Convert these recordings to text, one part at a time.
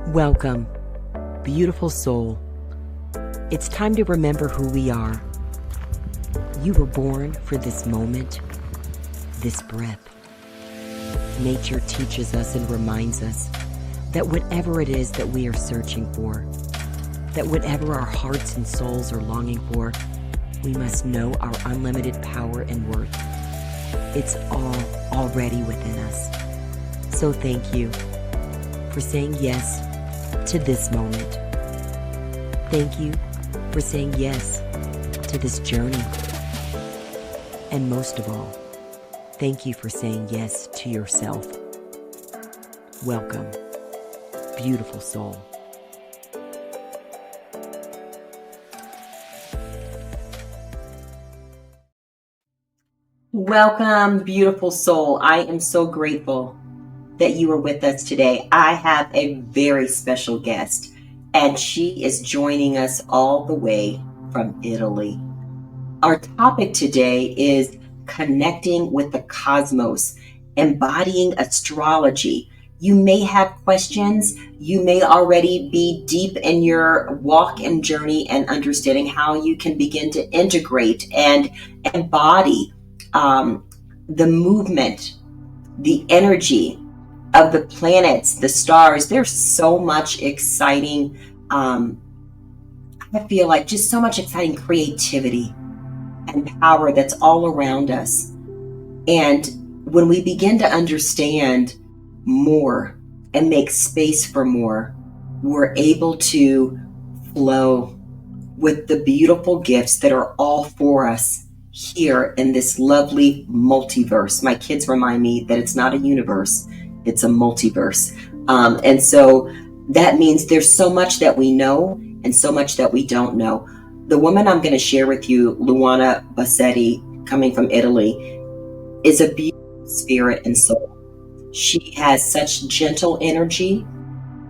Welcome, beautiful soul. It's time to remember who we are. You were born for this moment, this breath. Nature teaches us and reminds us that whatever it is that we are searching for, that whatever our hearts and souls are longing for, we must know our unlimited power and worth. It's all already within us. So thank you for saying yes to this moment. Thank you for saying yes to this journey. And most of all, thank you for saying yes to yourself. Welcome, beautiful soul. Welcome, beautiful soul. I am so grateful that you are with us today. I have a very special guest, and she is joining us all the way from Italy. Our topic today is connecting with the cosmos, embodying astrology. You may have questions. You may already be deep in your walk and journey and understanding how you can begin to integrate and embody the movement, the energy of the planets, the stars. There's so much exciting, I feel like just so much exciting creativity and power that's all around us. And when we begin to understand more and make space for more, we're able to flow with the beautiful gifts that are all for us here in this lovely multiverse. My kids remind me that it's not a universe, it's a multiverse. And so that means there's so much that we know and so much that we don't know. The woman I'm going to share with you, Luana Bossetti, coming from Italy, is a beautiful spirit and soul. She has such gentle energy,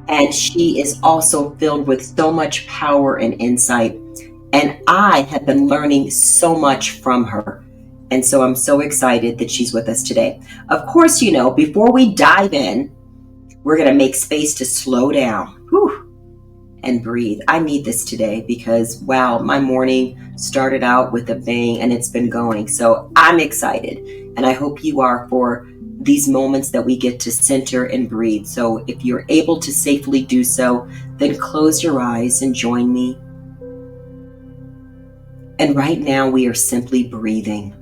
and she is also filled with so much power and insight. And I have been learning so much from her. And so I'm so excited that she's with us today. Of course, you know, before we dive in, we're going to make space to slow down and breathe. I need this today because, wow, my morning started out with a bang and it's been going. So I'm excited. And I hope you are for these moments that we get to center and breathe. So if you're able to safely do so, then close your eyes and join me. And right now we are simply breathing.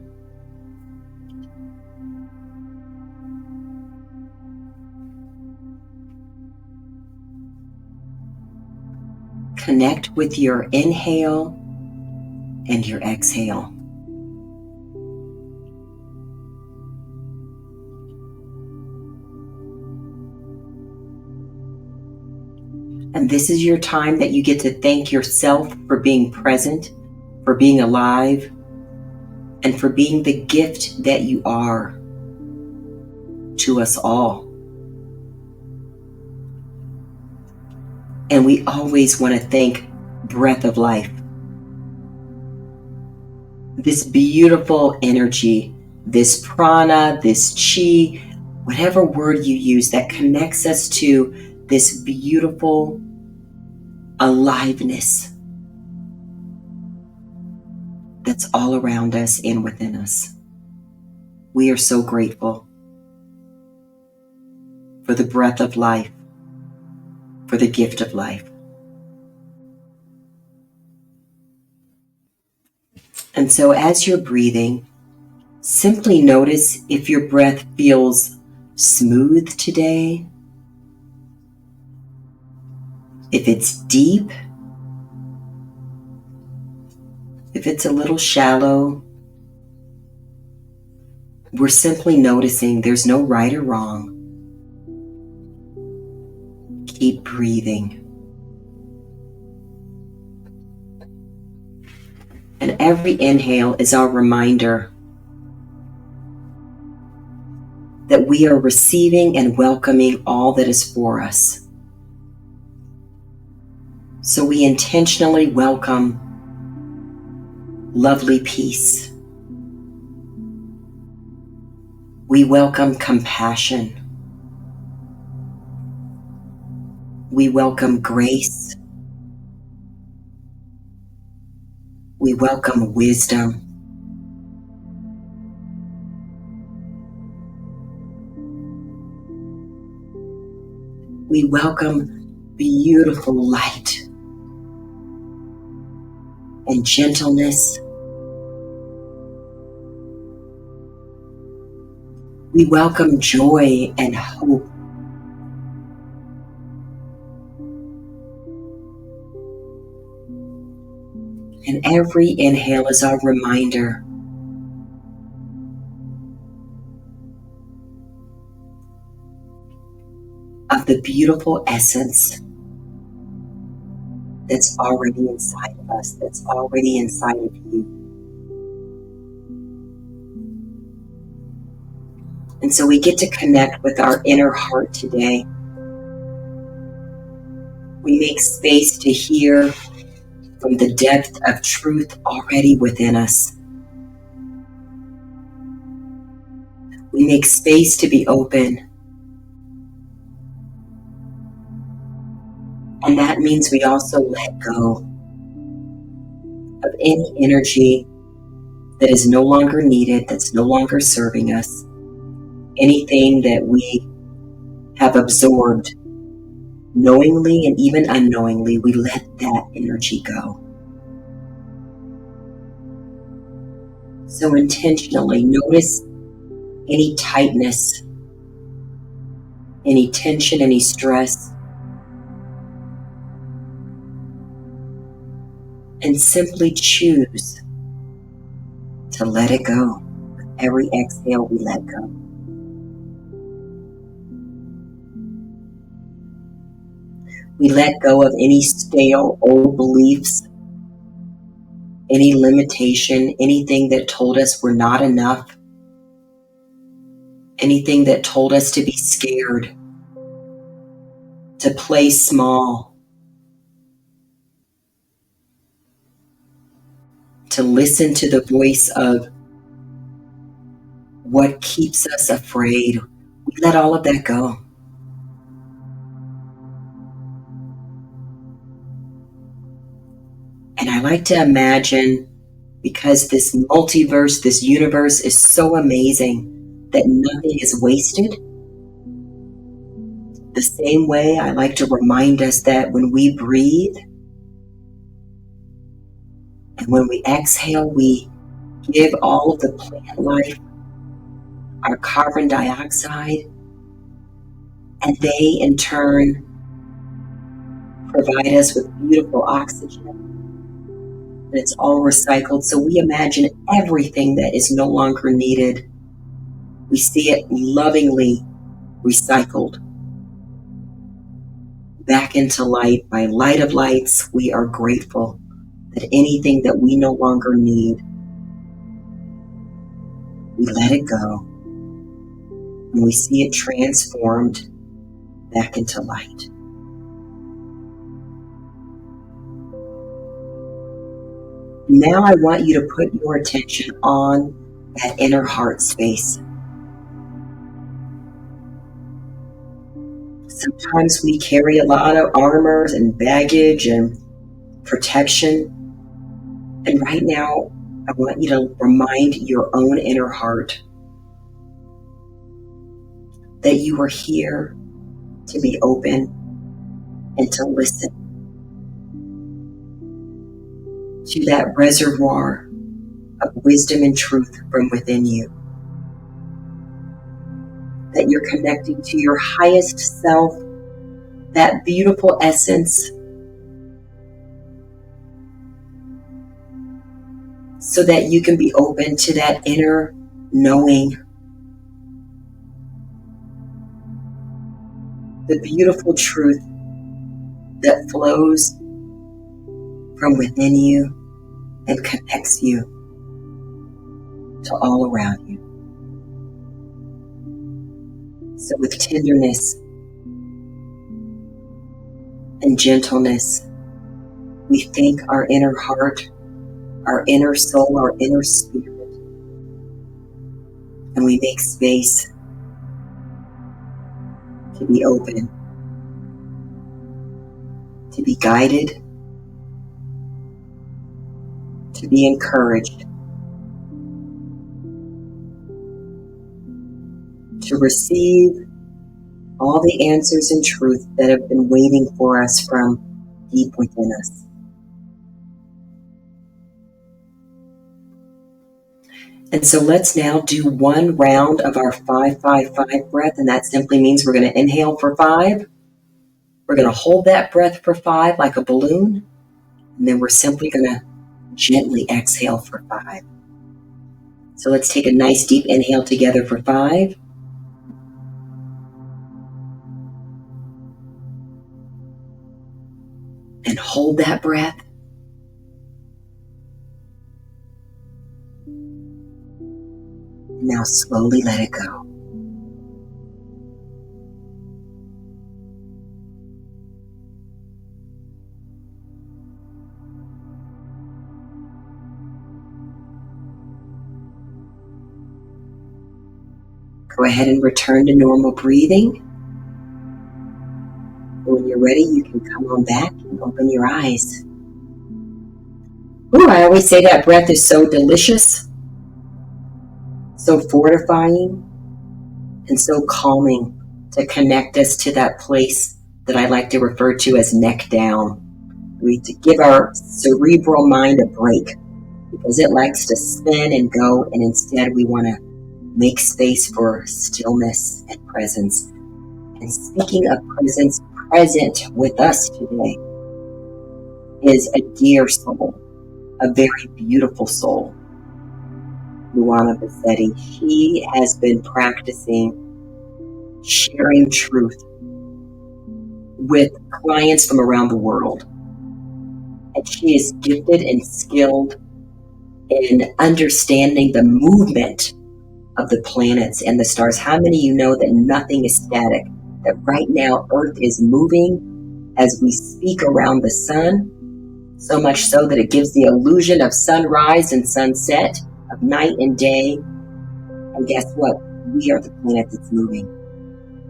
Connect with your inhale and your exhale. And this is your time that you get to thank yourself for being present, for being alive, and for being the gift that you are to us all. And we always want to thank Breath of Life. This beautiful energy, this prana, this chi, whatever word you use that connects us to this beautiful aliveness that's all around us and within us. We are so grateful for the breath of life, for the gift of life. And so as you're breathing, simply notice if your breath feels smooth today, if it's deep, if it's a little shallow. We're simply noticing. There's no right or wrong. Keep breathing. And every inhale is our reminder that we are receiving and welcoming all that is for us. So we intentionally welcome lovely peace. We welcome compassion. We welcome grace. We welcome wisdom. We welcome beautiful light and gentleness. We welcome joy and hope. And every inhale is our reminder of the beautiful essence that's already inside of us, that's already inside of you. And so we get to connect with our inner heart today. We make space to hear from the depth of truth already within us. We make space to be open. And that means we also let go of any energy that is no longer needed, that's no longer serving us. Anything that we have absorbed knowingly and even unknowingly, we let that energy go. So intentionally notice any tightness, any tension, any stress, and simply choose to let it go. With every exhale, we let go. We let go of any stale old beliefs, any limitation, anything that told us we're not enough, anything that told us to be scared, to play small, to listen to the voice of what keeps us afraid. We let all of that go. And I like to imagine, because this multiverse, this universe is so amazing, that nothing is wasted. The same way I like to remind us that when we breathe and when we exhale, we give all of the plant life our carbon dioxide, and they in turn provide us with beautiful oxygen. And it's all recycled. So we imagine everything that is no longer needed. We see it lovingly recycled back into light. By light of lights, we are grateful that anything that we no longer need, we let it go. And we see it transformed back into light. Now I want you to put your attention on that inner heart space. Sometimes we carry a lot of armor and baggage and protection. And right now, I want you to remind your own inner heart that you are here to be open and to listen to that reservoir of wisdom and truth from within you. That you're connecting to your highest self, that beautiful essence, so that you can be open to that inner knowing, the beautiful truth that flows from within you and connects you to all around you. So with tenderness and gentleness, we thank our inner heart, our inner soul, our inner spirit, and we make space to be open to be guided, to be encouraged, to receive all the answers and truth that have been waiting for us from deep within us. And so let's now do one round of our 5-5-5 breath, and that simply means we're going to inhale for 5. We're going to hold that breath for 5 like a balloon, and then we're simply going to gently exhale for 5. So let's take a nice deep inhale together for 5. And hold that breath. Now slowly let it go. Go ahead and return to normal breathing. When you're ready, you can come on back and open your eyes. Ooh, I always say that breath is so delicious, so fortifying, and so calming to connect us to that place that I like to refer to as neck down. We to give our cerebral mind a break because it likes to spin and go, and instead we want to make space for stillness and presence. And speaking of presence, present with us today is a dear soul, a very beautiful soul, Luana Bossetti. She has been practicing sharing truth with clients from around the world. And she is gifted and skilled in understanding the movement of the planets and the stars. How many of you know that nothing is static? That right now Earth is moving as we speak around the sun, so much so that it gives the illusion of sunrise and sunset, of night and day. And guess what? We are the planet that's moving.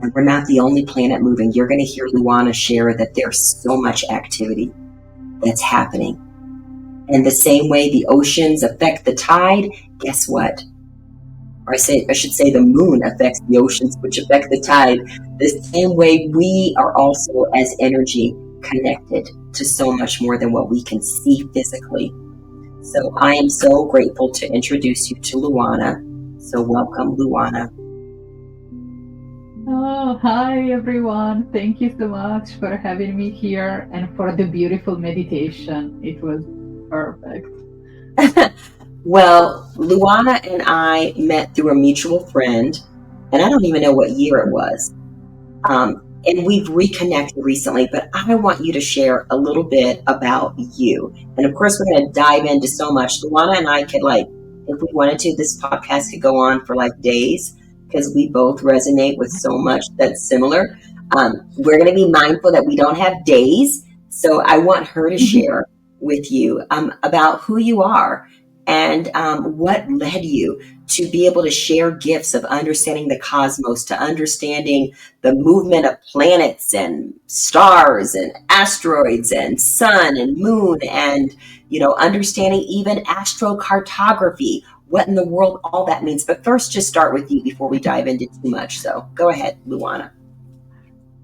And we're not the only planet moving. You're going to hear Luana share that there's so much activity that's happening. And the same way the oceans affect the tide, guess what? Or I should say the moon affects the oceans, which affect the tide. The same way we are also as energy connected to so much more than what we can see physically. So I am so grateful to introduce you to Luana. So welcome, Luana. Oh, hi everyone. Thank you so much for having me here and for the beautiful meditation. It was perfect. Well, Luana and I met through a mutual friend, and I don't even know what year it was. And we've reconnected recently, but I want you to share a little bit about you. And of course, we're going to dive into so much. Luana and I could, if we wanted to, this podcast could go on for days because we both resonate with so much that's similar. We're going to be mindful that we don't have days. So I want her to share with you about who you are and what led you to be able to share gifts of understanding the cosmos, to understanding the movement of planets and stars and asteroids and sun and moon and, understanding even astrocartography, what in the world all that means. But first, just start with you before we dive into too much. So go ahead, Luana.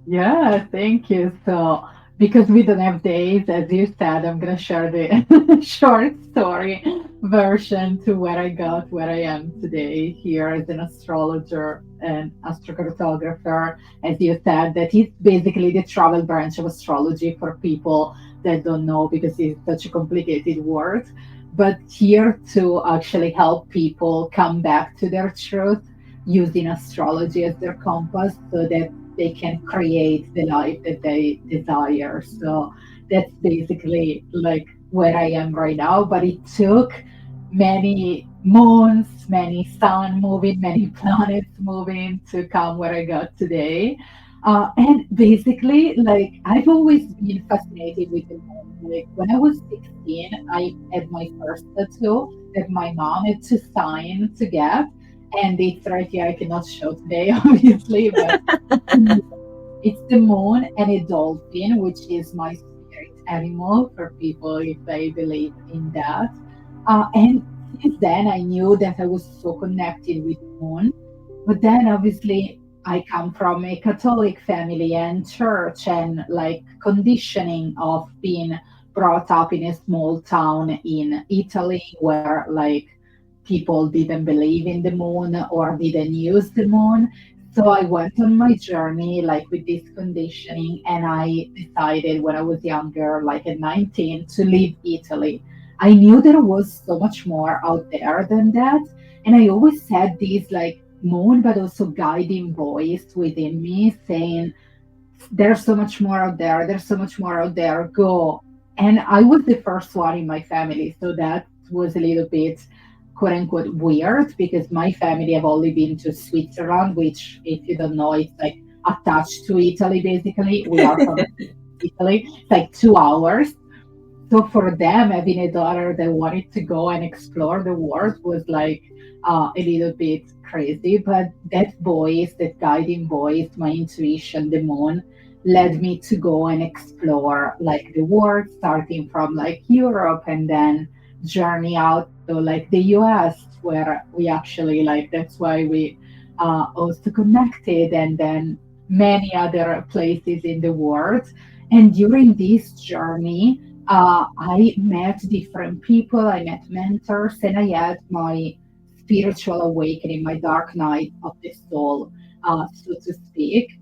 Yeah, thank you. So, because we don't have days, as you said, I'm going to share the short story version to where I am today here as an astrologer and astrocartographer. As you said, that is basically the travel branch of astrology for people that don't know because it's such a complicated word. But here to actually help people come back to their truth using astrology as their compass so that they can create the life that they desire. So that's basically where I am right now. But it took many moons, many sun moving, many planets moving to come where I got today. And basically, I've always been fascinated with the moon. When I was 16, I had my first tattoo that my mom had to sign to get. And it's right here. I cannot show today, obviously, but it's the moon and a dolphin, which is my spirit animal for people if they believe in that. And since then, I knew that I was so connected with moon. But then, obviously, I come from a Catholic family and church and like conditioning of being brought up in a small town in Italy where like people didn't believe in the moon or didn't use the moon. So I went on my journey like with this conditioning, and I decided when I was younger, like at 19, to leave Italy. I knew there was so much more out there than that. And I always had these like moon, but also guiding voice within me saying, there's so much more out there. There's so much more out there. Go. And I was the first one in my family. So that was a little bit quote unquote weird because my family have only been to Switzerland, which, if you don't know, it's like attached to Italy basically. We are from Italy. It's like 2 hours. So for them, having a daughter that wanted to go and explore the world was like a little bit crazy. But that voice, that guiding voice, my intuition, the moon, led me to go and explore like the world, starting from like Europe and then journey out to like the US, where we actually like that's why we also connected, and then many other places in the world. And during this journey, I met different people, I met mentors, and I had my spiritual awakening, my dark night of the soul, so to speak.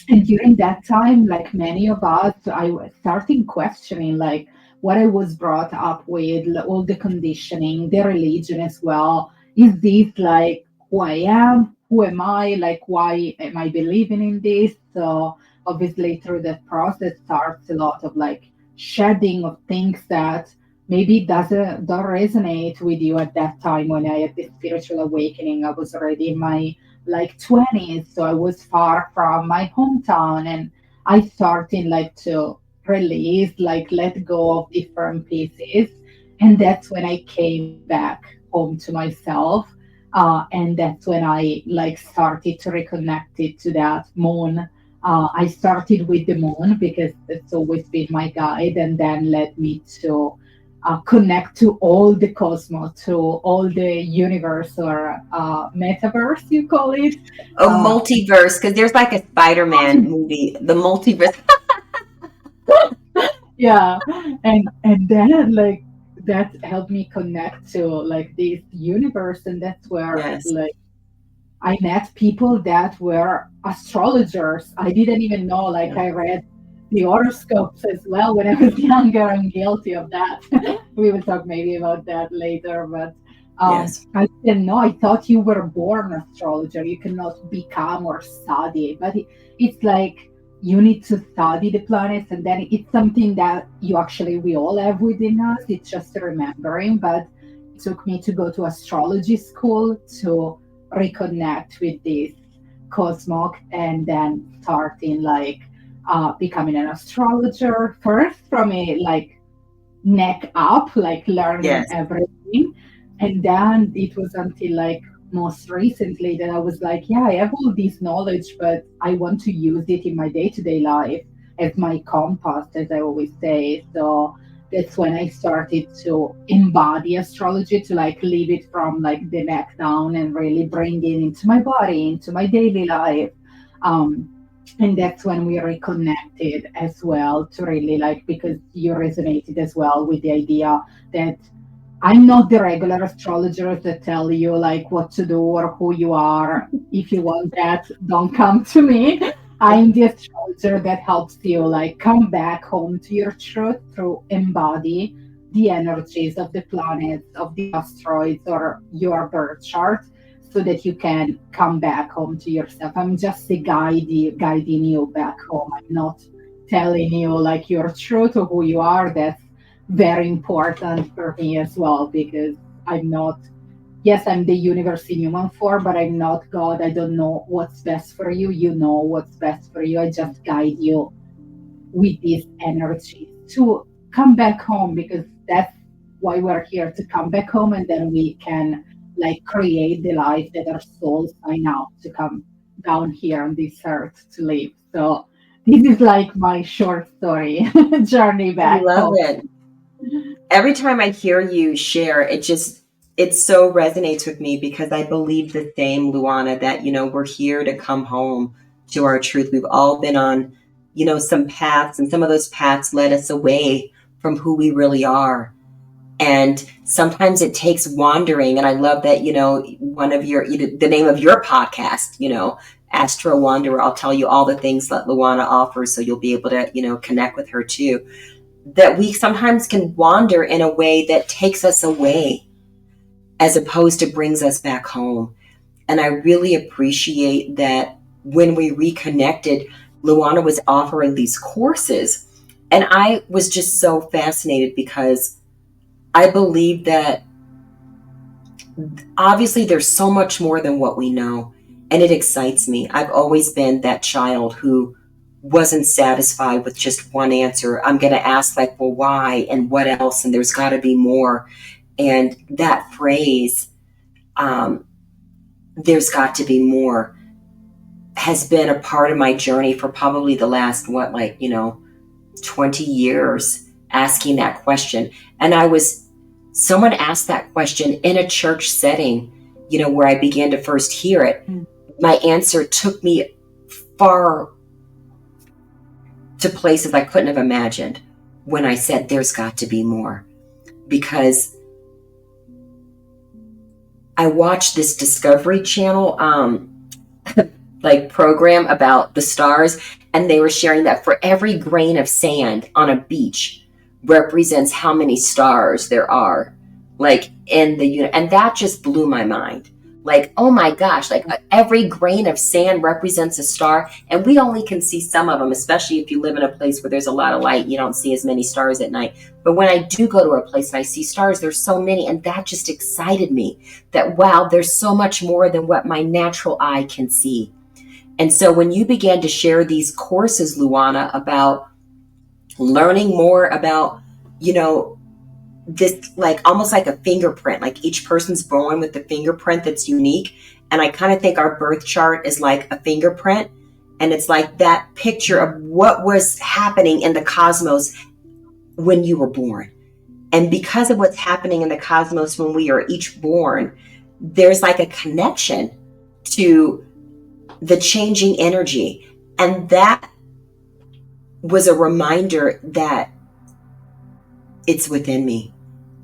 And during that time, like many of us, I was starting questioning like what I was brought up with, all the conditioning, the religion as well. Is this like who I am? Who am I? Like, why am I believing in this? So obviously through that process starts a lot of like shedding of things that maybe doesn't don't resonate with you at that time. When I had this spiritual awakening, I was already in my like 20s, so I was far from my hometown, and I started like to release, like let go of different pieces. And that's when I came back home to myself. And that's when I like started to reconnect it to that moon. I started with the moon because it's always been my guide, and then led me to connect to all the cosmos, to all the universe or metaverse, you call it. A Uh, multiverse, because there's like a Spider-Man movie, the multiverse. yeah, and then like that helped me connect to like this universe, and that's where Yes. like I met people that were astrologers. I didn't even know, like, Yeah. I read the horoscopes as well when I was younger. I'm guilty of that. We will talk maybe about that later, but Yes. I didn't know. I thought you were born astrologer. You cannot become or study, but it's like you need to study the planets, and then it's something that you actually we all have within us. It's just remembering, but it took me to go to astrology school to reconnect with this cosmos, and then starting like becoming an astrologer first from a like neck up, like learning Yes. everything. And then it was until like most recently that I was like, yeah, I have all this knowledge, but I want to use it in my day-to-day life as my compass, as I always say. So that's when I started to embody astrology, to like leave it from like the neck down and really bring it into my body, into my daily life. Um, and that's when we reconnected as well, to really like, because you resonated as well with the idea that I'm not the regular astrologers that tell you like what to do or who you are. If you want that, don't come to me. I'm the astrologer that helps you like come back home to your truth through embody the energies of the planets, of the asteroids, or your birth chart, so that you can come back home to yourself. I'm just a guiding you back home. I'm not telling you like your truth or who you are. That's very important for me as well, because I'm not, yes, I'm the universe in human form, but I'm not God. I don't know what's best for you. You know what's best for you. I just guide you with these energies to come back home, because that's why we're here, to come back home, and then we can like create the life that our souls sign out to come down here on this earth to live. So This is like my short story journey I back love home. it. Every time I hear you share, it so resonates with me because I believe the same, Luana, that, we're here to come home to our truth. We've all been on, some paths, and some of those paths led us away from who we really are. And sometimes it takes wandering. And I love that, one of the name of your podcast, Astro Wanderer. I'll tell you all the things that Luana offers, so you'll be able to, connect with her too. That we sometimes can wander in a way that takes us away as opposed to brings us back home. And I really appreciate that when we reconnected, Luana was offering these courses. And I was just so fascinated because I believe that obviously there's so much more than what we know. And it excites me. I've always been that child who wasn't satisfied with just one answer. I'm going to ask, like, well, why and what else? And there's got to be more. And that phrase, there's got to be more, has been a part of my journey for probably the last, 20 years, asking that question. And someone asked that question in a church setting, where I began to first hear it. My answer took me far to places I couldn't have imagined when I said, there's got to be more. Because I watched this Discovery Channel program about the stars, and they were sharing that for every grain of sand on a beach represents how many stars there are, in the unit. And that just blew my mind. Oh my gosh, every grain of sand represents a star, and we only can see some of them, especially if you live in a place where there's a lot of light. You don't see as many stars at night. But when I do go to a place and I see stars, there's so many, and that just excited me that, wow, there's so much more than what my natural eye can see. And so when you began to share these courses, Luana, about learning more about, this, almost like a fingerprint, each person's born with the fingerprint that's unique. And I kind of think our birth chart is like a fingerprint. And it's like that picture of what was happening in the cosmos when you were born. And because of what's happening in the cosmos when we are each born, there's like a connection to the changing energy. And that was a reminder that it's within me.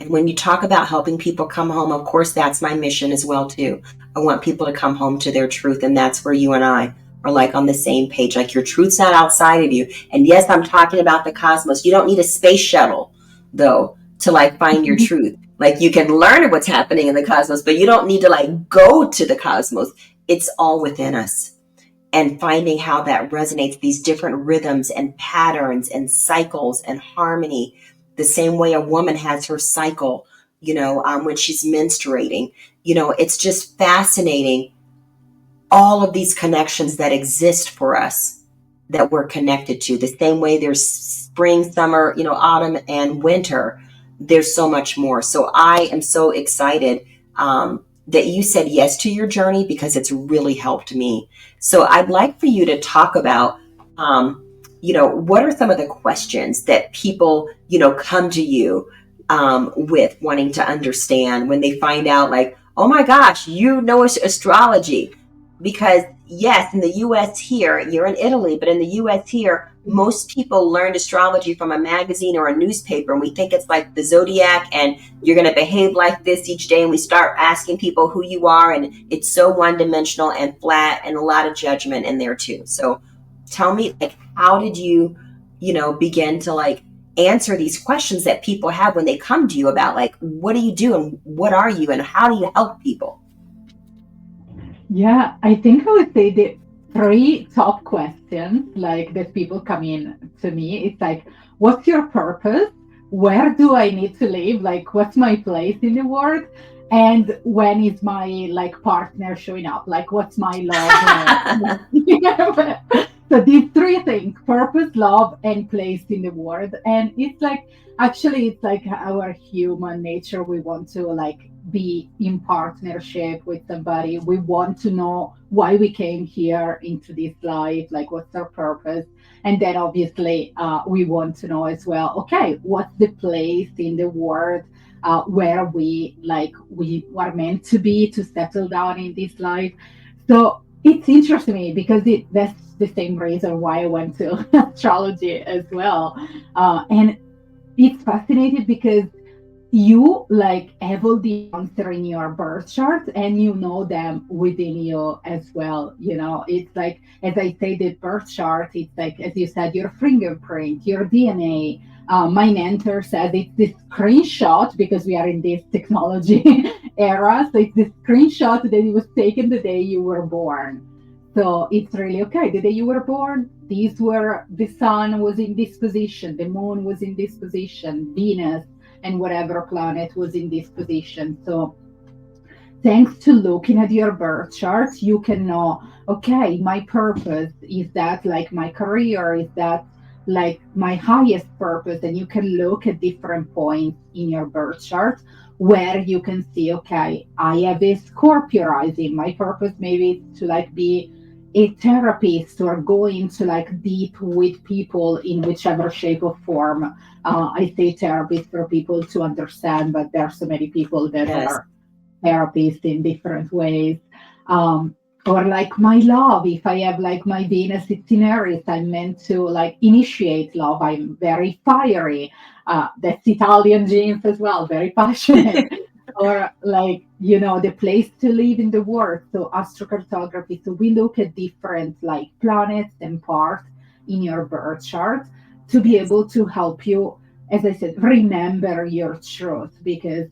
And when you talk about helping people come home, of course, that's my mission as well, too. I want people to come home to their truth. And that's where you and I are on the same page. Your truth's not outside of you. And yes, I'm talking about the cosmos. You don't need a space shuttle, though, to find your truth. You can learn what's happening in the cosmos, but you don't need to go to the cosmos. It's all within us. And finding how that resonates, these different rhythms and patterns and cycles and harmony, the same way a woman has her cycle, when she's menstruating. It's just fascinating, all of these connections that exist for us that we're connected to. The same way there's spring, summer, autumn, and winter, there's so much more. So I am so excited that you said yes to your journey, because it's really helped me. So I'd like for you to talk about, what are some of the questions that people, come to you with wanting to understand when they find out, oh my gosh, astrology. Because yes, in the US here, you're in Italy, but in the US here, most people learned astrology from a magazine or a newspaper, and we think it's like the zodiac and you're going to behave like this each day, and we start asking people who you are, and it's so one-dimensional and flat, and a lot of judgment in there too. So tell me, how did you, begin to answer these questions that people have when they come to you about what do you do and what are you and how do you help people? Yeah, I think I would say the three top questions that people come in to me. It's what's your purpose? Where do I need to live? What's my place in the world? And when is my partner showing up? What's my love? So these three things: purpose, love, and place in the world. And it's actually it's our human nature. We want to be in partnership with somebody. We want to know why we came here into this life, like what's our purpose. And then obviously we want to know as well, okay, what's the place in the world where we are meant to be to settle down in this life. So it's interesting to me because that's the same reason why I went to astrology as well. And it's fascinating because you like have all the answer in your birth chart and you know them within you as well. It's like, as I say, the birth chart, it's like, as you said, your fingerprint, your DNA. My mentor said it's this screenshot because we are in this technology era. So it's the screenshot that it was taken the day you were born. So it's really okay. The day you were born, these were, the sun was in this position, the moon was in this position, Venus and whatever planet was in this position. So thanks to looking at your birth chart, you can know, okay, my purpose is that like my career, is that like my highest purpose. And you can look at different points in your birth chart where you can see, okay, I have a Scorpio rising. My purpose maybe is to like be a therapist or go into like deep with people in whichever shape or form. I say therapist for people to understand, but there are so many people that Yes. are therapists in different ways. Or like my love, if I have like my Venus, it's in Aries, I'm meant to like initiate love. I'm very fiery. That's Italian genes as well, very passionate. Or like, the place to live in the world. So astrocartography. So we look at different like planets and parts in your birth chart to be able to help you, as I said, remember your truth, because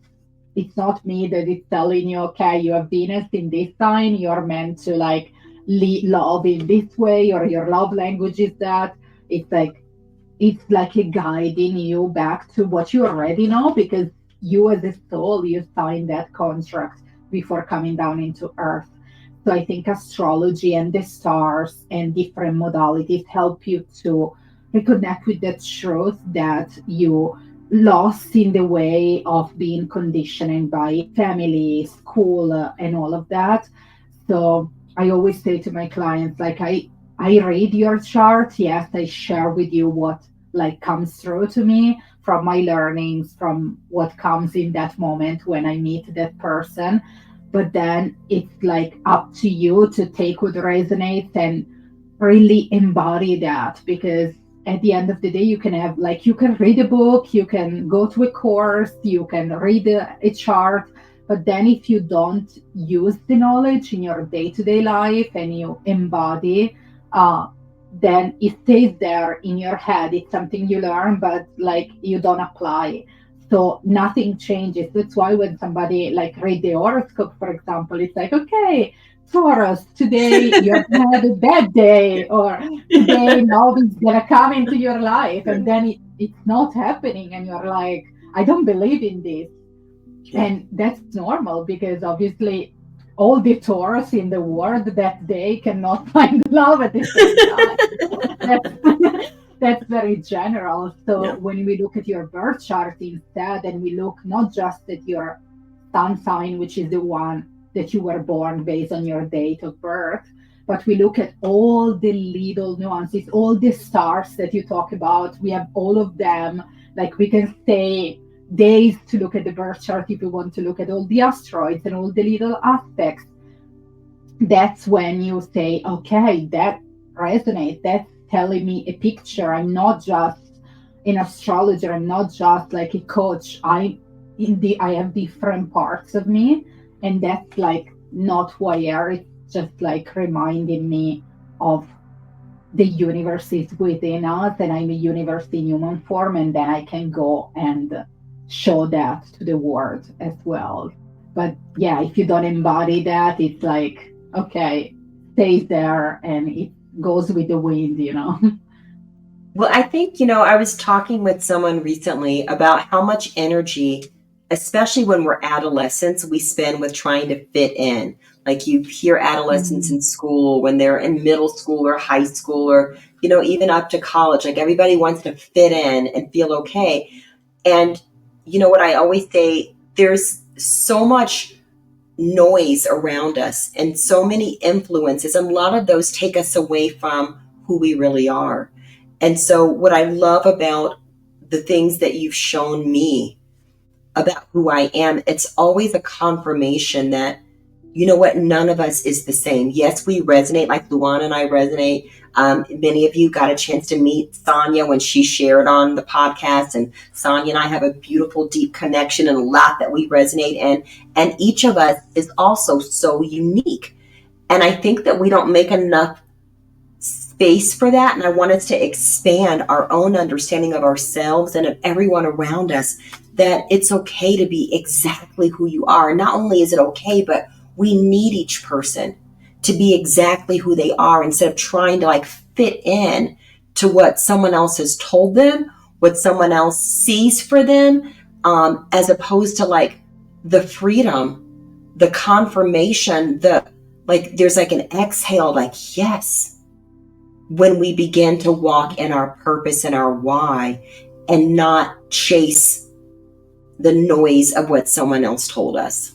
it's not me that is telling you, okay, you have Venus in this sign, you're meant to like love in this way, or your love language is that. It's like a guiding you back to what you already know, because you as a soul, you signed that contract before coming down into earth. So I think astrology and the stars and different modalities help you to reconnect with that truth that you lost in the way of being conditioned by family, school, and all of that. So I always say to my clients, like, I read your chart. Yes, I share with you what like comes through to me from my learnings, from what comes in that moment when I meet that person. But then it's like up to you to take what resonates and really embody that, because at the end of the day you can have like, you can read a book, you can go to a course, you can read a chart, but then if you don't use the knowledge in your day-to-day life and you embody, uh, then it stays there in your head. It's something you learn, but like you don't apply. So nothing changes. That's why when somebody like read the horoscope, for example, it's like, okay, Taurus, today you're gonna have a bad day, or today nobody's gonna come into your life, and then it's not happening, and you're like, I don't believe in this. And that's normal, because obviously all the Taurus in the world that day cannot find love at the same time. That's very general. So Yeah. when we look at your birth chart instead, and we look not just at your sun sign, which is the one that you were born based on your date of birth, but we look at all the little nuances, all the stars that you talk about. We have all of them. Like, we can stay days to look at the birth chart if you want to look at all the asteroids and all the little aspects. That's when you say, okay, that resonates. That's telling me a picture. I'm not just an astrologer. I'm not just like a coach. I have different parts of me, and that's like not who I am. It's just like reminding me of the universe is within us, and I'm a universe in human form, and then I can go and show that to the world as well. But yeah, if you don't embody that, it's like, okay, stays there and it goes with the wind. Well, I think, I was talking with someone recently about how much energy, especially when we're adolescents, we spend with trying to fit in. Like, you hear adolescents in school, when they're in middle school or high school, or, even up to college, like everybody wants to fit in and feel okay. And what I always say, there's so much noise around us and so many influences, and a lot of those take us away from who we really are. And so what I love about the things that you've shown me about who I am, it's always a confirmation that, you know what, none of us is the same. Yes, we resonate, like Luana and I resonate. Many of you got a chance to meet Sonia when she shared on the podcast, and Sonia and I have a beautiful, deep connection and a lot that we resonate in. And each of us is also so unique. And I think that we don't make enough space for that. And I want us to expand our own understanding of ourselves and of everyone around us, that it's okay to be exactly who you are. Not only is it okay, but we need each person to be exactly who they are, instead of trying to like fit in to what someone else has told them, what someone else sees for them, as opposed to like the freedom, the confirmation, there's like an exhale, like, yes, when we begin to walk in our purpose and our why, and not chase the noise of what someone else told us.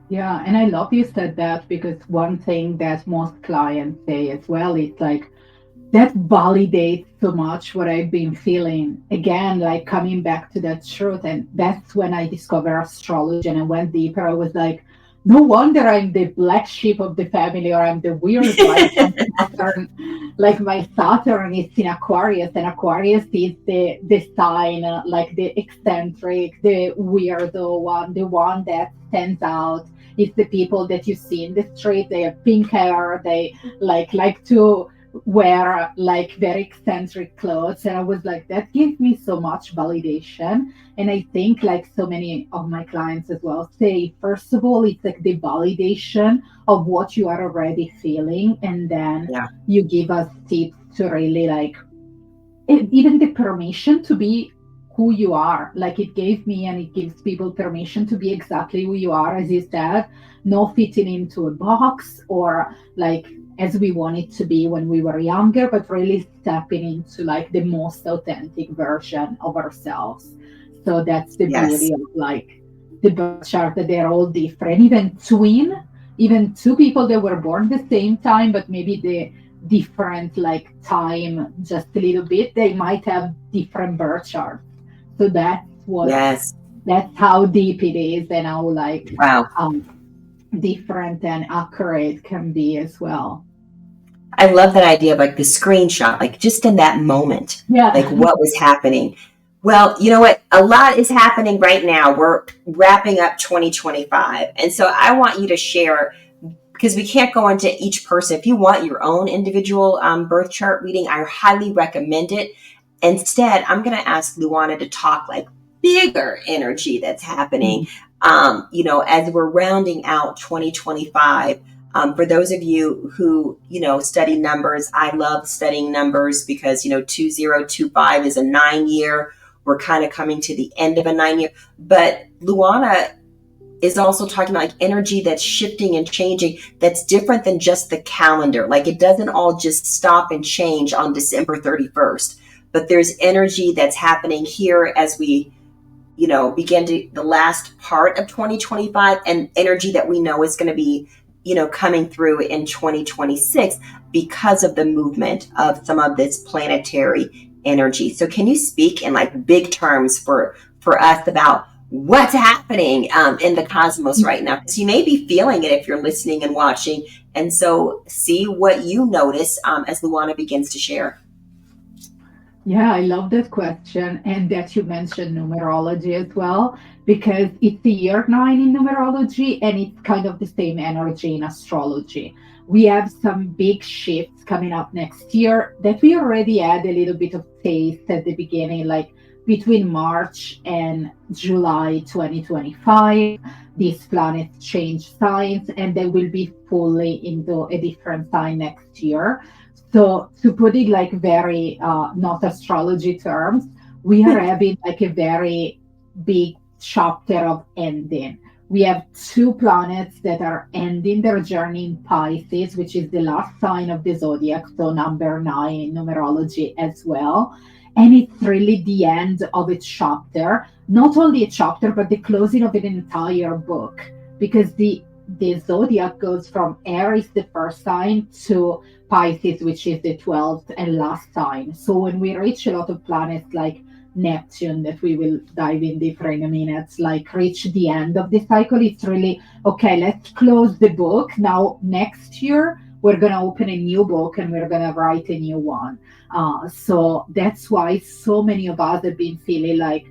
Yeah, and I love you said that, because one thing that most clients say as well, it's like that validates so much what I've been feeling. Again, like coming back to that truth. And that's when I discovered astrology and I went deeper. I was like, no wonder I'm the black sheep of the family, or I'm the weird one from Saturn. Like my Saturn is in Aquarius, and Aquarius is the sign, like the eccentric, the weirdo one, the one that stands out. It's the people that you see in the street. They have pink hair. They like to wear like very eccentric clothes. And I was like, that gives me so much validation. And I think like so many of my clients as well say, first of all, it's like the validation of what you are already feeling. And then you give us tips to really like, even the permission to be who you are. Like it gave me, and it gives people permission to be exactly who you are, as you said, no fitting into a box, or like as we wanted to be when we were younger, but really stepping into like the most authentic version of ourselves. So that's the beauty of like the birth chart, that they're all different. Even two people that were born the same time, but maybe the different like time just a little bit, they might have different birth charts. So that's what that's how deep it is, and how like different and accurate can be as well. I love that idea of like the screenshot, like just in that moment, like what was happening. Well, you know what? A lot is happening right now. We're wrapping up 2025. And so I want you to share, because we can't go into each person. If you want your own individual birth chart reading, I highly recommend it. Instead, I'm going to ask Luana to talk like bigger energy that's happening, as we're rounding out 2025. For those of you who, study numbers, I love studying numbers because, 2025 is a 9-year. We're kind of coming to the end of a 9-year. But Luana is also talking about like energy that's shifting and changing, that's different than just the calendar. Like it doesn't all just stop and change on December 31st. But there's energy that's happening here as we, begin to the last part of 2025, and energy that we know is going to be, coming through in 2026 because of the movement of some of this planetary energy. So can you speak in like big terms for us about what's happening in the cosmos right now? Because you may be feeling it if you're listening and watching. And so see what you notice as Luana begins to share. Yeah, I love that question, and that you mentioned numerology as well, because it's the year 9 in numerology, and it's kind of the same energy in astrology. We have some big shifts coming up next year that we already had a little bit of taste at the beginning, like between March and July 2025. These planets change signs, and they will be fully into a different sign next year. So to put it like very not astrology terms, we are having like a very big chapter of ending. We have 2 planets that are ending their journey in Pisces, which is the last sign of the zodiac, so number 9 in numerology as well. and it's really the end of a chapter, not only a chapter but the closing of an entire book, because the zodiac goes from Aries, the first sign, to Pisces, which is the 12th and last sign. So when we reach a lot of planets like Neptune, that we will dive in deeper in a minute, like reach the end of the cycle, it's really okay, let's close the book. Now, next year, we're going to open a new book and we're going to write a new one. So that's why so many of us have been feeling like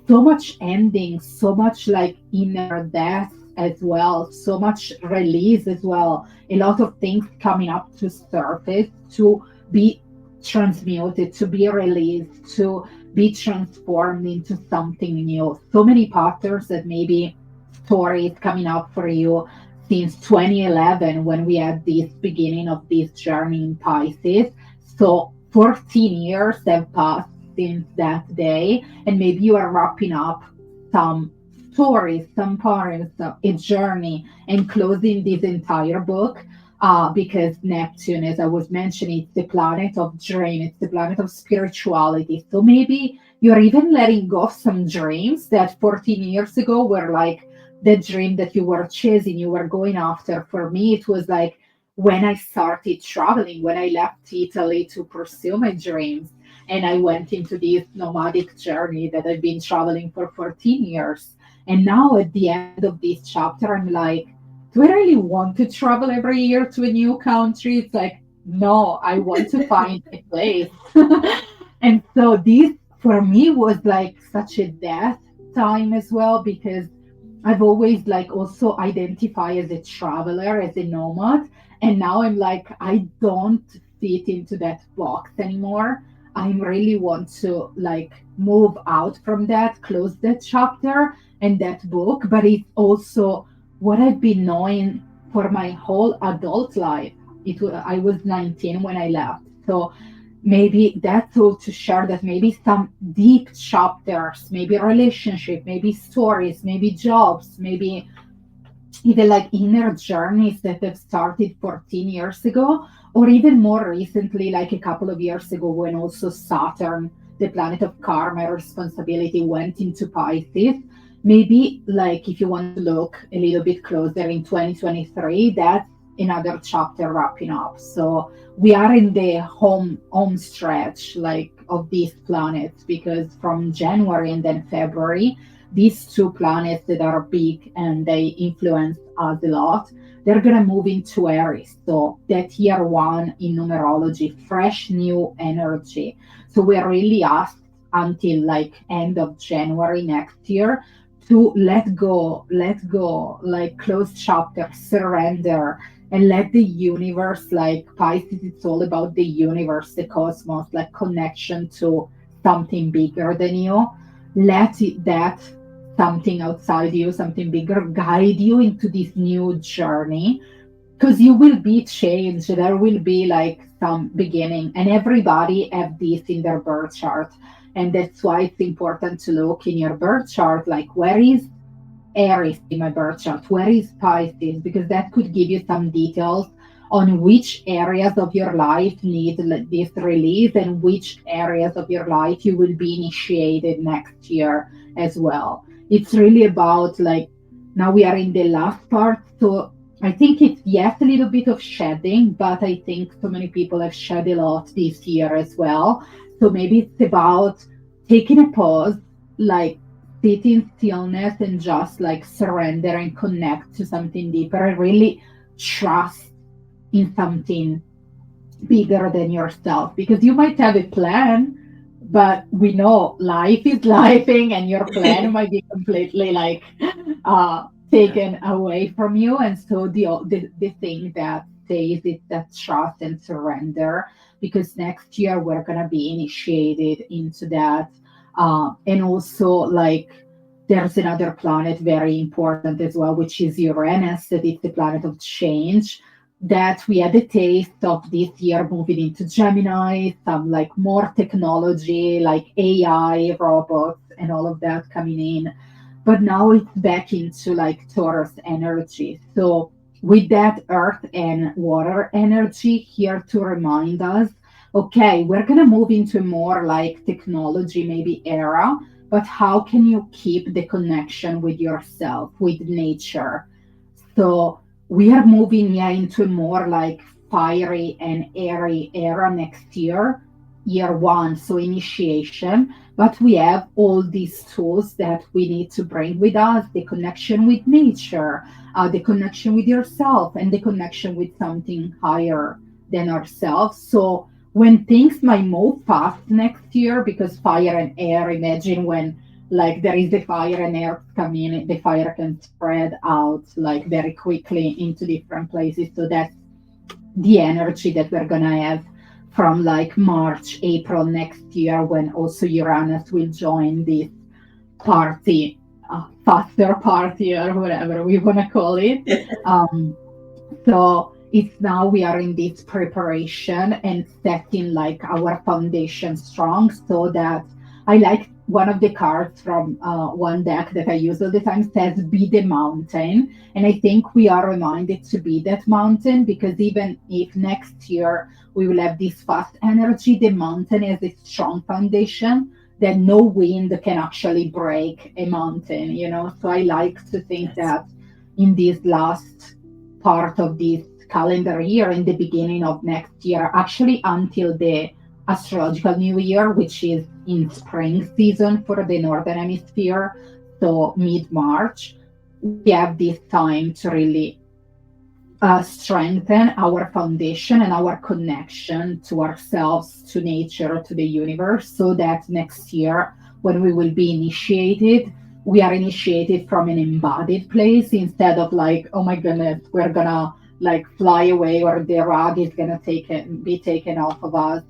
so much ending, so much like inner death as well, so much release as well, a lot of things coming up to surface to be transmuted, to be released, to be transformed into something new. So many patterns that maybe stories coming up for you since 2011 when we had this beginning of this journey in Pisces. So 14 years have passed since that day, and maybe you are wrapping up some stories, some poems, a journey, and closing this entire book. Because Neptune, as I was mentioning, it's the planet of dream, it's the planet of spirituality. So maybe you're even letting go of some dreams that 14 years ago were like the dream that you were chasing, you were going after. For me, it was like when I started traveling, when I left Italy to pursue my dreams, and I went into this nomadic journey that I've been traveling for 14 years. And now at the end of this chapter, I'm like, do I really want to travel every year to a new country? It's like, no, I want to find a place. And so this for me was like such a death time as well, because I've always like also identify as a traveler, as a nomad. And now I'm like, I don't fit into that box anymore. I really want to like move out from that, close that chapter and that book. But it's also what I've been knowing for my whole adult life. I was 19 when I left. So maybe that's all to share, that maybe some deep chapters, maybe relationship, maybe stories, maybe jobs, maybe even like inner journeys that have started 14 years ago, or even more recently, like a couple of years ago, when also Saturn, the planet of karma, responsibility, went into Pisces. Maybe like if you want to look a little bit closer in 2023, that's another chapter wrapping up. So we are in the home stretch like of these planets, because from January and then February, these two planets that are big and they influence us a lot, they're gonna move into Aries. So that year one in numerology, fresh new energy. So we're really asked until like end of January next year to let go, like close chapter, surrender, and let the universe, like Pisces, it's all about the universe, the cosmos, like connection to something bigger than you. Let it, that something outside you, something bigger, guide you into this new journey, because you will be changed. There will be like some beginning, and everybody have this in their birth chart. And that's why it's important to look in your birth chart, like where is Aries in my birth chart, where is Pisces, because that could give you some details on which areas of your life need this release, and which areas of your life you will be initiated next year as well. It's really about like, now we are in the last part. So I think it's, yes, a little bit of shedding, but I think so many people have shed a lot this year as well. So maybe it's about taking a pause, like sit in stillness and just like surrender and connect to something deeper, and really trust in something bigger than yourself. Because you might have a plan, but we know life is lifing, and your plan might be completely like taken away from you. And so the thing that stays is that trust and surrender, because next year we're gonna be initiated into that. And also like there's another planet very important as well, which is Uranus, that is the planet of change, that we had a taste of this year moving into Gemini, some like more technology, like AI, robots, and all of that coming in. But now it's back into like Taurus energy. So with that earth and water energy here to remind us okay, we're going to move into more like technology maybe era, but how can you keep the connection with yourself, with nature? So we are moving, yeah, into more like fiery and airy era next year, year one, so initiation. But we have all these tools that we need to bring with us, the connection with nature, the connection with yourself, and the connection with something higher than ourselves. So when things might move fast next year, because fire and air, imagine when like there is a fire and air come in, the fire can spread out like very quickly into different places. So that's the energy that we're gonna have from like March, April next year, when also Uranus will join this party, faster party or whatever we want to call it. Um, so it's now we are in this preparation and setting like our foundation strong, so that I like one of the cards from one deck that I use all the time says be the mountain. And I think we are reminded to be that mountain, because even if next year we will have this fast energy, the mountain has a strong foundation that no wind can actually break a mountain, you know. So I like to think Yes. that in this last part of this calendar year, in the beginning of next year, actually until the astrological new year, which is in spring season for the northern hemisphere, so mid March, we have this time to really strengthen our foundation and our connection to ourselves, to nature, to the universe, so that next year, when we will be initiated, we are initiated from an embodied place, instead of like, oh my goodness, we're gonna like fly away, or the rug is gonna be taken off of us.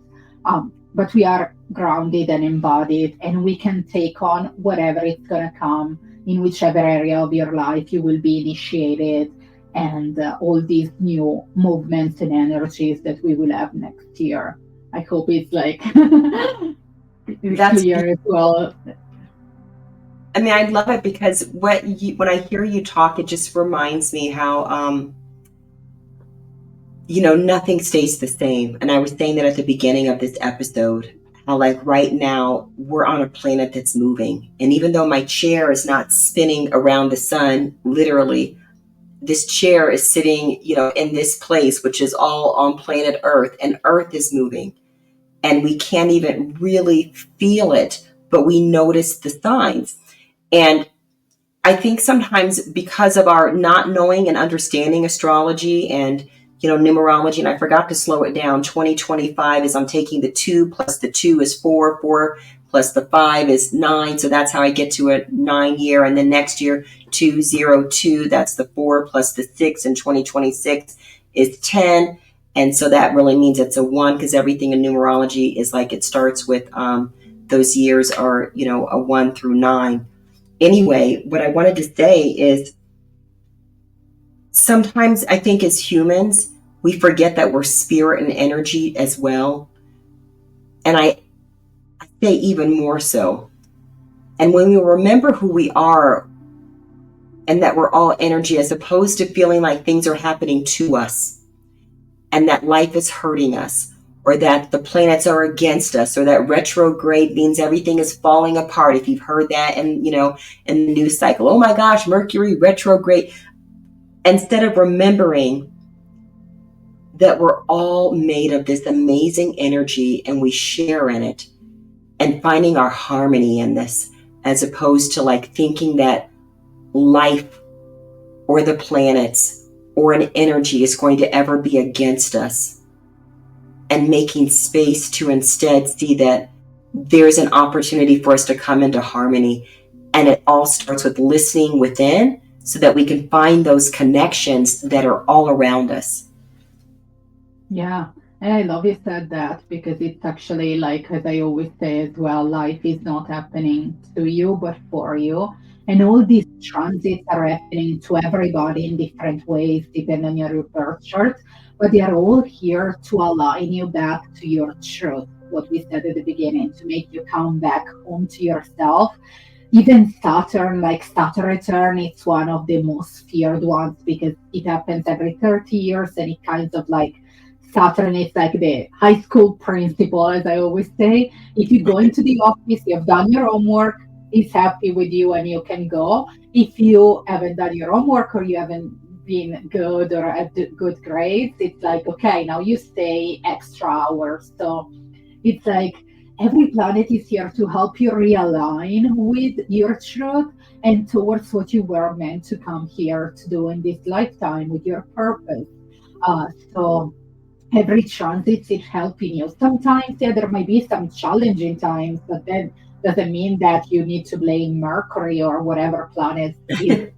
But we are grounded and embodied, and we can take on whatever is gonna come in whichever area of your life you will be initiated, and all these new movements and energies that we will have next year. I hope it's like That's clear as well. I mean, I love it because when I hear you talk, it just reminds me how nothing stays the same. And I was saying that at the beginning of this episode, how like right now we're on a planet that's moving. And even though my chair is not spinning around the sun, literally, this chair is sitting, in this place, which is all on planet Earth, and Earth is moving. And we can't even really feel it, but we notice the signs. And I think sometimes because of our not knowing and understanding astrology and numerology, and I forgot to slow it down. 2025 is I'm taking the 2 plus the 2 is 4, 4 plus the 5 is 9. So that's how I get to a 9 year. And then next year, 202, that's the 4 plus the 6 in 2026 is 10. And so that really means it's a 1, because everything in numerology is like it starts with those years are, a 1 through 9. Anyway, what I wanted to say is sometimes I think as humans, we forget that we're spirit and energy as well. And I say even more so. And when we remember who we are and that we're all energy, as opposed to feeling like things are happening to us and that life is hurting us, or that the planets are against us, or that retrograde means everything is falling apart. If you've heard that in the news cycle, oh my gosh, Mercury retrograde. Instead of remembering that we're all made of this amazing energy and we share in it, and finding our harmony in this, as opposed to like thinking that life or the planets or an energy is going to ever be against us, and making space to instead see that there's an opportunity for us to come into harmony. And it all starts with listening within, so that we can find those connections that are all around us. Yeah. And I love you said that, because it's actually like, as I always say as well, life is not happening to you, but for you. And all these transits are happening to everybody in different ways, depending on your birth chart, but they are all here to align you back to your truth. What we said at the beginning, to make you come back home to yourself. Even Saturn, like Saturn return, it's one of the most feared ones, because it happens every 30 years, and it kind of like Saturn is like the high school principal, as I always say. If you go into the office, you've done your homework, he's happy with you and you can go. If you haven't done your homework or you haven't been good or at good grades, it's like, okay, now you stay extra hours. So it's like every planet is here to help you realign with your truth and towards what you were meant to come here to do in this lifetime with your purpose. So every transit is helping you. Sometimes, yeah, there might be some challenging times, but then doesn't mean that you need to blame Mercury or whatever planet is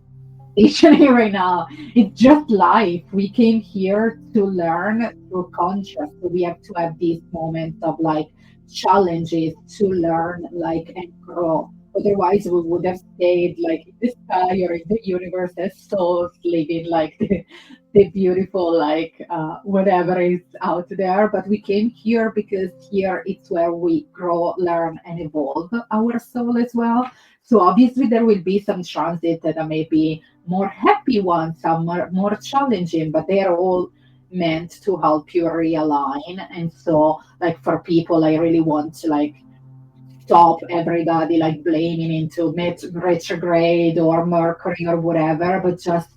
stationary right now. It's just life. We came here to learn through conscious. So we have to have these moments of like challenges to learn, like, and grow. Otherwise, we would have stayed like in the sky or in the universe as souls living like the beautiful, like, whatever is out there. But we came here because here it's where we grow, learn, and evolve our soul as well. So obviously there will be some transit that are maybe more happy ones, some more challenging, but they are all meant to help you realign. And so, like, for people, I really want to like stop everybody like blaming into retrograde or Mercury or whatever, but just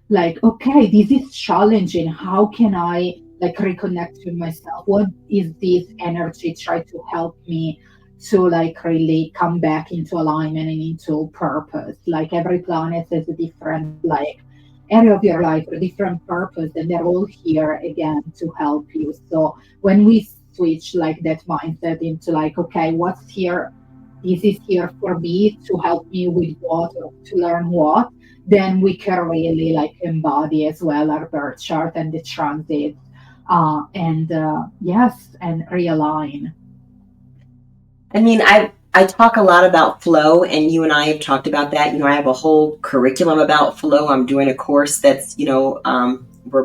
like, okay, this is challenging. How can I like reconnect with myself? What is this energy try to help me to like really come back into alignment and into purpose? Like every planet has a different like area of your life or a different purpose, and they're all here again to help you. So when we switch like that mindset into like, okay, what's here? This is here for me to help me with what or to learn what, then we can really like embody as well our birth chart and the transit, and yes, and realign. I mean, I talk a lot about flow, and you and I have talked about that. I have a whole curriculum about flow. I'm doing a course that's, we're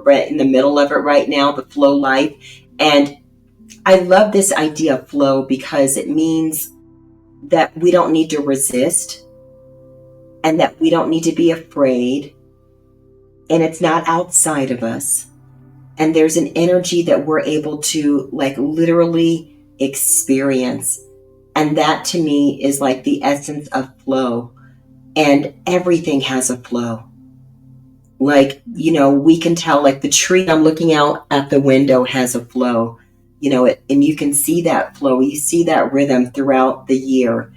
right in the middle of it right now, the flow life. And I love this idea of flow because it means that we don't need to resist and that we don't need to be afraid. And it's not outside of us. And there's an energy that we're able to like literally experience. And that to me is like the essence of flow. And everything has a flow. Like, we can tell like the tree I'm looking out at the window has a flow, and you can see that flow. You see that rhythm throughout the year.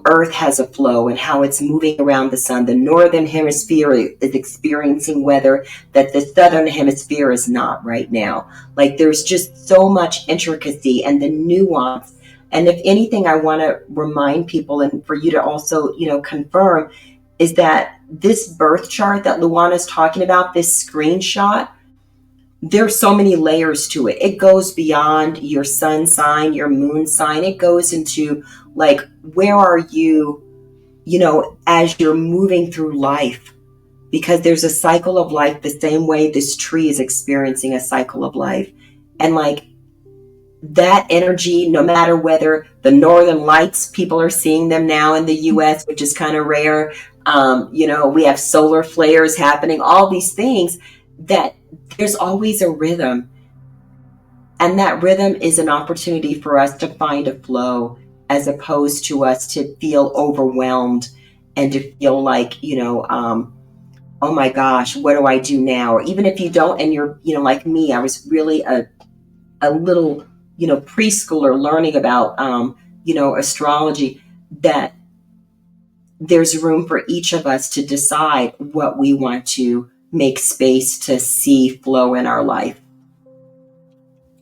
Earth has a flow and how it's moving around the sun. The northern hemisphere is experiencing weather that the southern hemisphere is not right now. Like there's just so much intricacy and the nuance. And if anything, I want to remind people and for you to also, confirm is that this birth chart that Luana's talking about, this screenshot, there's so many layers to it. It goes beyond your sun sign, your moon sign. It goes into like, where are you, as you're moving through life? Because there's a cycle of life the same way this tree is experiencing a cycle of life. And like that energy, no matter whether the northern lights, people are seeing them now in the US, which is kind of rare. We have solar flares happening, all these things that there's always a rhythm. And that rhythm is an opportunity for us to find a flow as opposed to us to feel overwhelmed and to feel like, oh my gosh, what do I do now? Or even if you don't, and you're, like me, I was really a little, preschooler learning about, astrology, that there's room for each of us to decide what we want to make space to see flow in our life.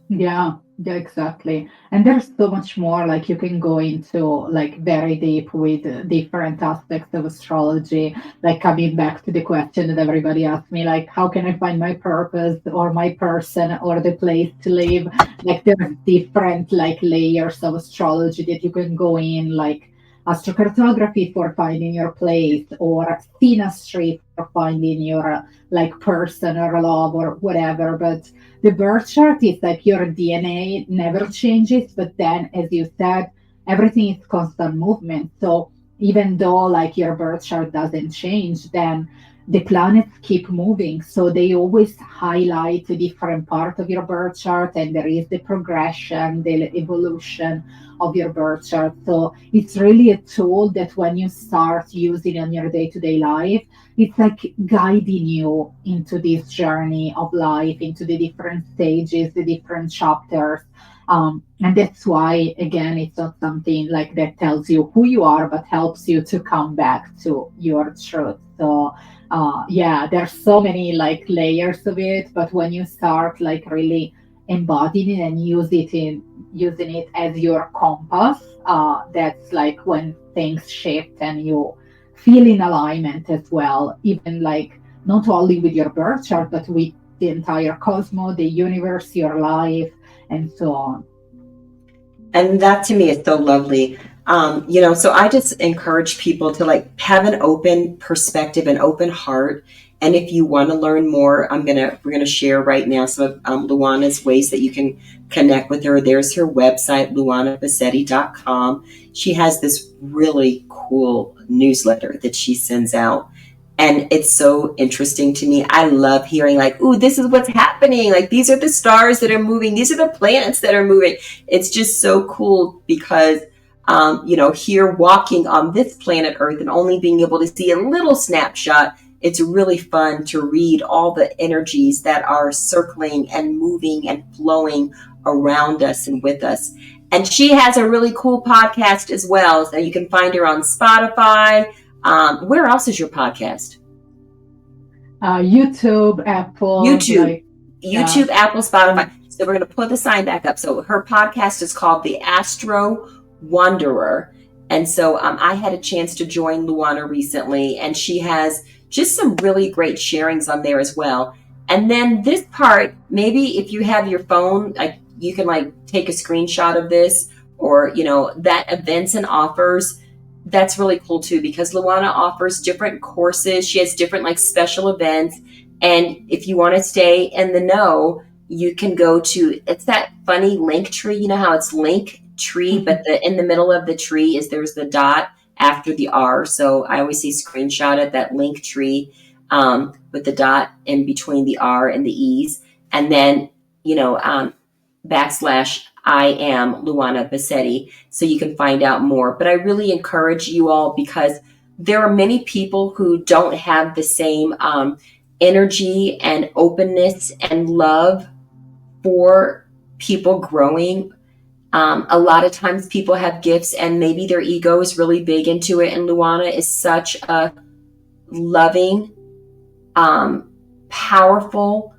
Yeah, exactly. And there's so much more like you can go into like very deep with different aspects of astrology. Like coming back to the question that everybody asked me, like how can I find my purpose or my person or the place to live? Like there's different like layers of astrology that you can go in, like astrocartography for finding your place, or synastry for finding your like person or love or whatever. But the birth chart is like your DNA never changes, but then as you said, everything is constant movement. So even though like your birth chart doesn't change, then the planets keep moving. So they always highlight a different part of your birth chart, and there is the progression, the evolution of your birth chart. So it's really a tool that when you start using in your day-to-day life, it's like guiding you into this journey of life, into the different stages, the different chapters. And that's why, again, it's not something like that tells you who you are, but helps you to come back to your truth. So, yeah, there's so many like layers of it, but when you start like really embodying it and using it as your compass, that's like when things shift and you feel in alignment as well, even like not only with your birth chart, but with the entire cosmos, the universe, your life, and so on. And that to me is so lovely. So I just encourage people to like have an open perspective, an open heart. And if you want to learn more, we're gonna share right now some of Luana's ways that you can connect with her. There's her website, luanabossetti.com. She has this really cool newsletter that she sends out. And it's so interesting to me. I love hearing like, ooh, this is what's happening. Like, these are the stars that are moving. These are the planets that are moving. It's just so cool because, here walking on this planet Earth and only being able to see a little snapshot, it's really fun to read all the energies that are circling and moving and flowing around us and with us. And she has a really cool podcast as well. So you can find her on Spotify. Where else is your podcast? YouTube, Apple, YouTube, Apple, Spotify. So we're going to put the sign back up. So her podcast is called The Astro Wanderer. And so I had a chance to join Luana recently, and she has just some really great sharings on there as well. And then this part, maybe if you have your phone, like you can like take a screenshot of this, or, that events and offers. That's really cool too, because Luana offers different courses. She has different like special events. And if you want to stay in the know, you can go to, it's that funny link tree. You know how it's link tree, but in the middle of the tree there's the dot after the R. So I always say screenshot at that link tree with the dot in between the R and the E's. And then, / I am Luana Bossetti, so you can find out more. But I really encourage you all, because there are many people who don't have the same energy and openness and love for people growing. A lot of times people have gifts and maybe their ego is really big into it. And Luana is such a loving, powerful,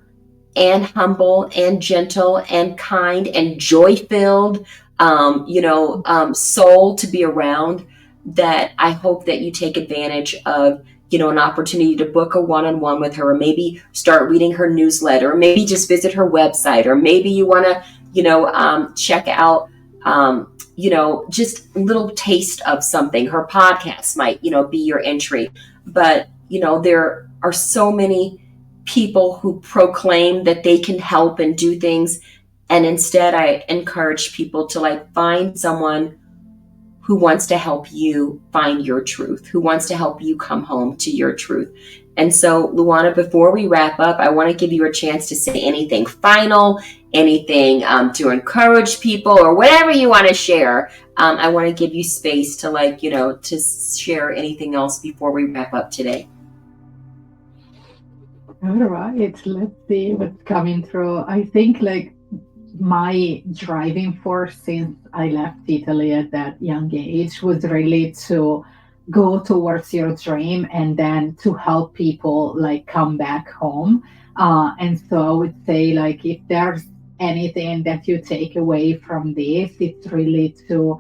and humble and gentle and kind and joy-filled, soul to be around, that I hope that you take advantage of, an opportunity to book a one-on-one with her, or maybe start reading her newsletter, or maybe just visit her website, or maybe you want to, check out, just a little taste of something. Her podcast might, be your entry. But, there are so many people who proclaim that they can help and do things. And instead, I encourage people to like find someone who wants to help you find your truth, who wants to help you come home to your truth. And so, Luana, before we wrap up, I want to give you a chance to say anything final, anything to encourage people, or whatever you want to share. I want to give you space to to share anything else before we wrap up today. All right, let's see what's coming through. I think like my driving force since I left Italy at that young age was really to go towards your dream and then to help people like come back home. And so I would say like if there's anything that you take away from this, it's really to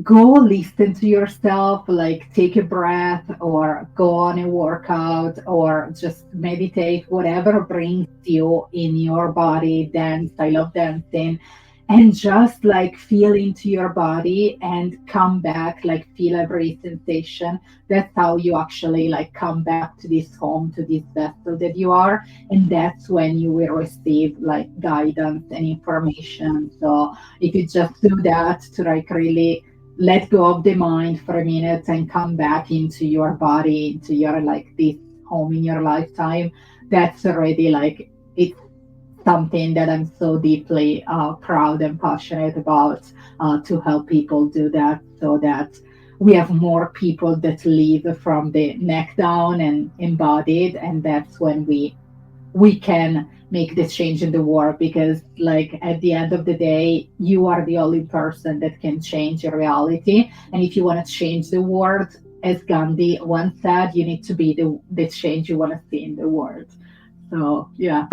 go listen to yourself, like take a breath or go on a workout or just meditate, whatever brings you in your body. Dance, I love dancing, and just like feel into your body and come back, like feel every sensation. That's how you actually like come back to this home, to this vessel that you are. And that's when you will receive like guidance and information. So if you just do that to like really let go of the mind for a minute and come back into your body, into your like this home in your lifetime, that's already like it's something that I'm so deeply proud and passionate about to help people do that, so that we have more people that live from the neck down and embodied, and that's when we can make this change in the world, because like at the end of the day you are the only person that can change your reality, and if you want to change the world, as Gandhi once said, you need to be the change you want to see in the world. So yeah,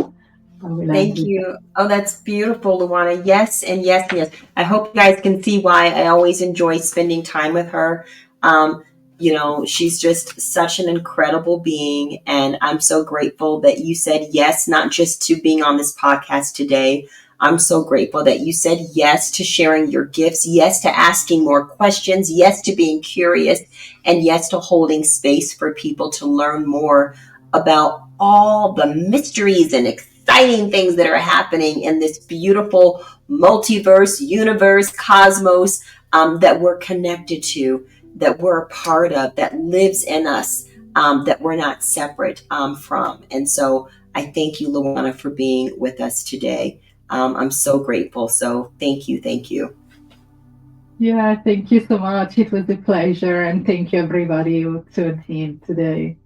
I will end Thank with you. Oh, that's beautiful, Luana. Yes, and yes, and yes. I hope you guys can see why I always enjoy spending time with her. Um, she's just such an incredible being, and I'm so grateful that you said yes, not just to being on this podcast today. I'm so grateful that you said yes to sharing your gifts, yes to asking more questions, yes to being curious, and yes to holding space for people to learn more about all the mysteries and exciting things that are happening in this beautiful multiverse, universe, cosmos that we're connected to, that we're a part of, that lives in us, that we're not separate from. And so I thank you, Luana, for being with us today. I'm so grateful. So thank you. Thank you. yeah, thank you so much. It was a pleasure, and thank you everybody who tuned in today.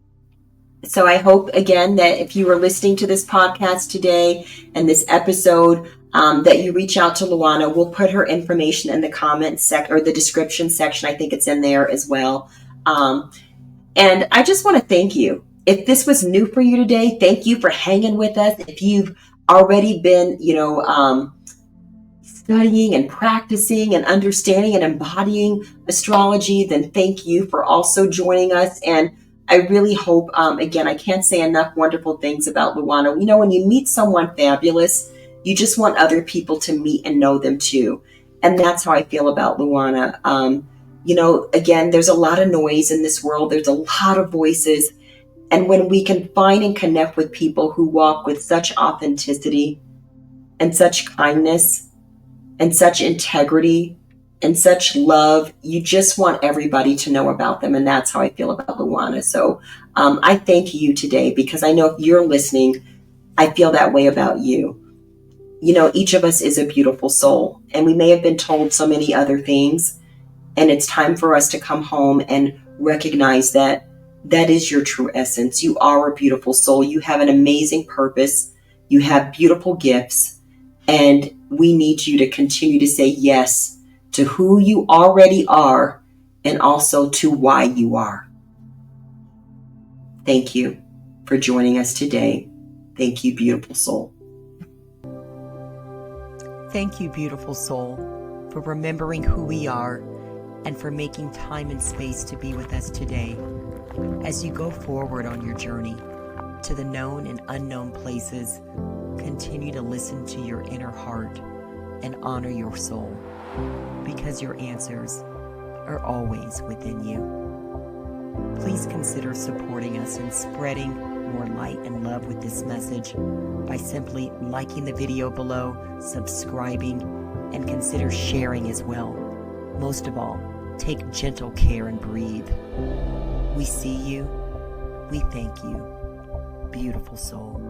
So I hope again that if you were listening to this podcast today and this episode, that you reach out to Luana. We'll put her information in the comments or the description section. I think it's in there as well. And I just want to thank you. If this was new for you today, thank you for hanging with us. If you've already been, studying and practicing and understanding and embodying astrology, then thank you for also joining us. And I really hope, again, I can't say enough wonderful things about Luana. When you meet someone fabulous, you just want other people to meet and know them too. And that's how I feel about Luana. Again, there's a lot of noise in this world. There's a lot of voices. And when we can find and connect with people who walk with such authenticity and such kindness and such integrity and such love, you just want everybody to know about them. And that's how I feel about Luana. So I thank you today, because I know if you're listening, I feel that way about you. Each of us is a beautiful soul, and we may have been told so many other things. And it's time for us to come home and recognize that that is your true essence. You are a beautiful soul. You have an amazing purpose. You have beautiful gifts. And we need you to continue to say yes to who you already are, and also to why you are. Thank you for joining us today. Thank you, beautiful soul. Thank you, beautiful soul, for remembering who we are and for making time and space to be with us today. As you go forward on your journey to the known and unknown places, continue to listen to your inner heart and honor your soul, because your answers are always within you. Please consider supporting us and spreading more light and love with this message by simply liking the video below, subscribing, and consider sharing as well. Most of all, take gentle care and breathe. We see you. We thank you, beautiful soul.